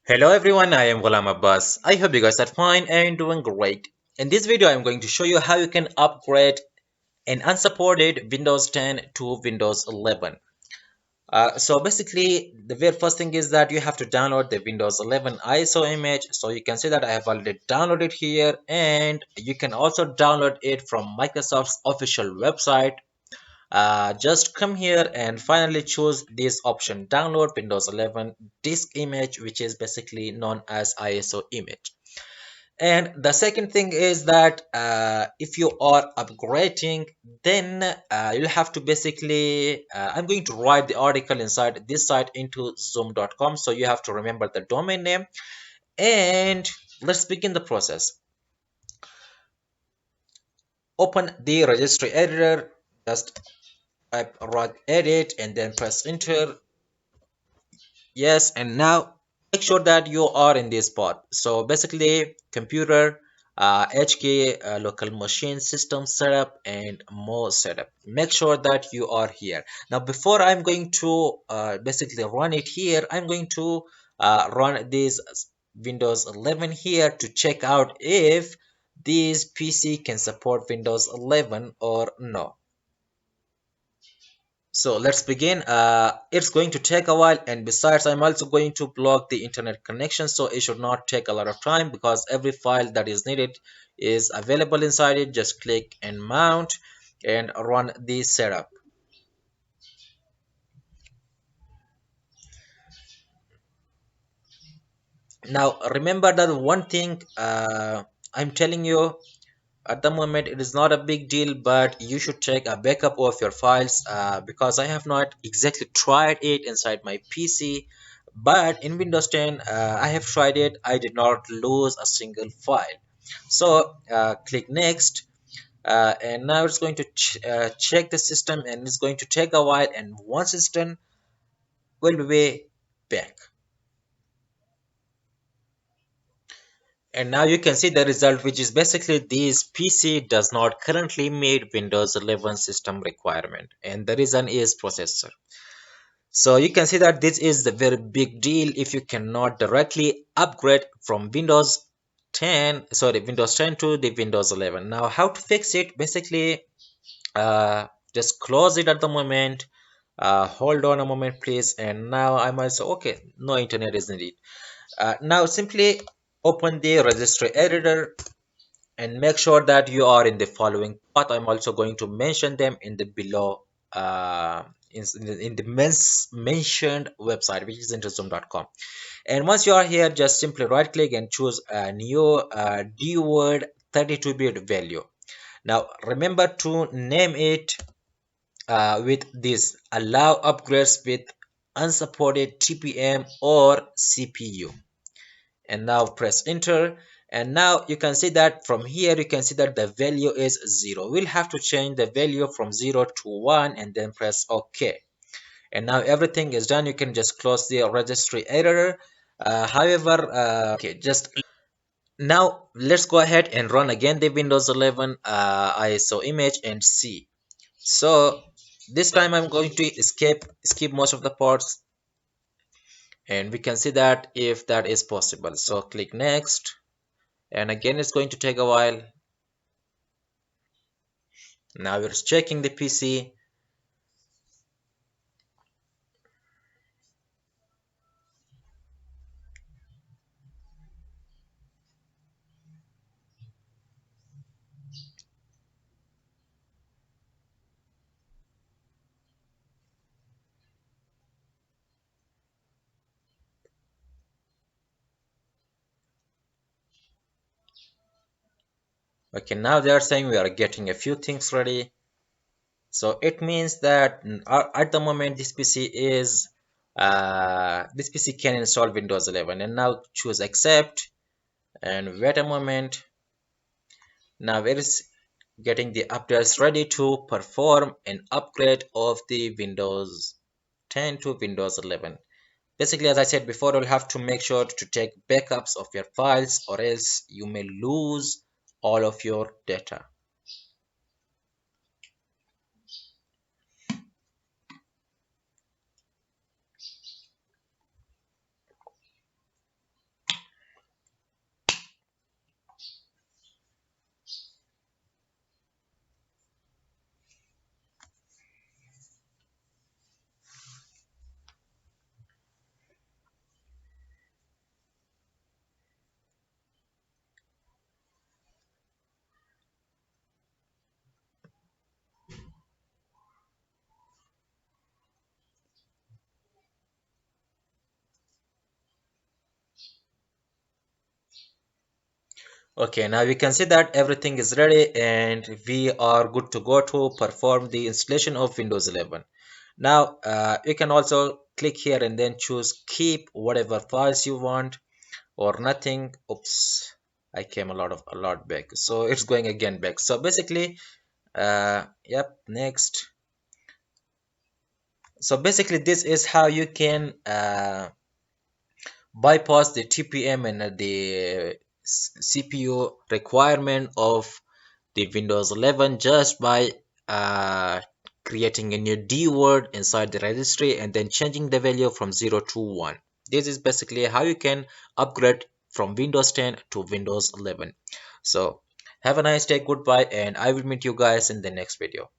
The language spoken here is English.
Hello everyone, I am Ghulam Abbas. I hope you guys are fine and doing great. In this video, I'm going to show you how you can upgrade an unsupported Windows 10 to Windows 11. So basically, the very first thing is that you have to download the Windows 11 ISO image. So you can see that I have already downloaded here, and you can also download it from Microsoft's official website. Just come here and finally choose this option, download Windows 11 disk image, which is basically known as ISO image. And the second thing is that if you are upgrading, then you'll have to basically I'm going to write the article inside this site into zoom.com, so you have to remember the domain name. And let's begin the process. Open the registry editor, just type right edit and then press enter. Yes, and now make sure that you are in this spot. So basically, computer, HK, local machine, system setup, and more setup. Make sure that you are here. Now, before I'm going to basically run it here, I'm going to run this Windows 11 here to check out if this PC can support Windows 11 or no. So let's begin. It's going to take a while, and besides, I'm also going to block the internet connection, so it should not take a lot of time because every file that is needed is available inside it. Just click and mount and run the setup. Now remember that one thing I'm telling you at the moment, it is not a big deal, but you should take a backup of your files because I have not exactly tried it inside my PC, but in Windows 10 I have tried it. I did not lose a single file. So click next, and now it's going to check the system, and it's going to take a while, and once it's done, we'll be back. And now you can see the result, which is basically this PC does not currently meet Windows 11 system requirement, and the reason is processor. So you can see that this is the very big deal if you cannot directly upgrade from Windows 10 to the Windows 11. Now how to fix it? Basically, just close it at the moment. Hold on a moment please, and now I'm also okay, no internet is needed. Now simply open the registry editor and make sure that you are in the following path. I'm also going to mention them in the below in the mentioned website, which is intozoom.com. And once you are here, just simply right click and choose a new dword 32-bit value. Now remember to name it with this: allow upgrades with unsupported TPM or CPU. And now press enter, and now you can see that from here you can see that the value is 0. We'll have to change the value from 0 to 1 and then press OK. And now everything is done. You can just close the registry editor. Okay, just now let's go ahead and run again the Windows 11 ISO image and see. So this time I'm going to skip most of the parts, and we can see that if that is possible. So click next, and again it's going to take a while. Now we're checking the PC. Okay, now they are saying we are getting a few things ready, so it means that at the moment this PC can install Windows 11. And now choose accept and wait a moment. Now it is getting the updates ready to perform an upgrade of the Windows 10 to Windows 11. Basically, as I said before, you'll have to make sure to take backups of your files, or else you may lose all of your data. Okay, now we can see that everything is ready and we are good to go to perform the installation of Windows 11. Now you can also click here and then choose keep whatever files you want or nothing. Oops, I came a lot back, so it's going again back. So basically, yep, next. So basically, this is how you can bypass the TPM and the CPU requirement of the Windows 11 just by uh, creating a new D word inside the registry and then changing the value from 0 to 1. This is basically how you can upgrade from Windows 10 to Windows 11. So have a nice day, goodbye, and I will meet you guys in the next video.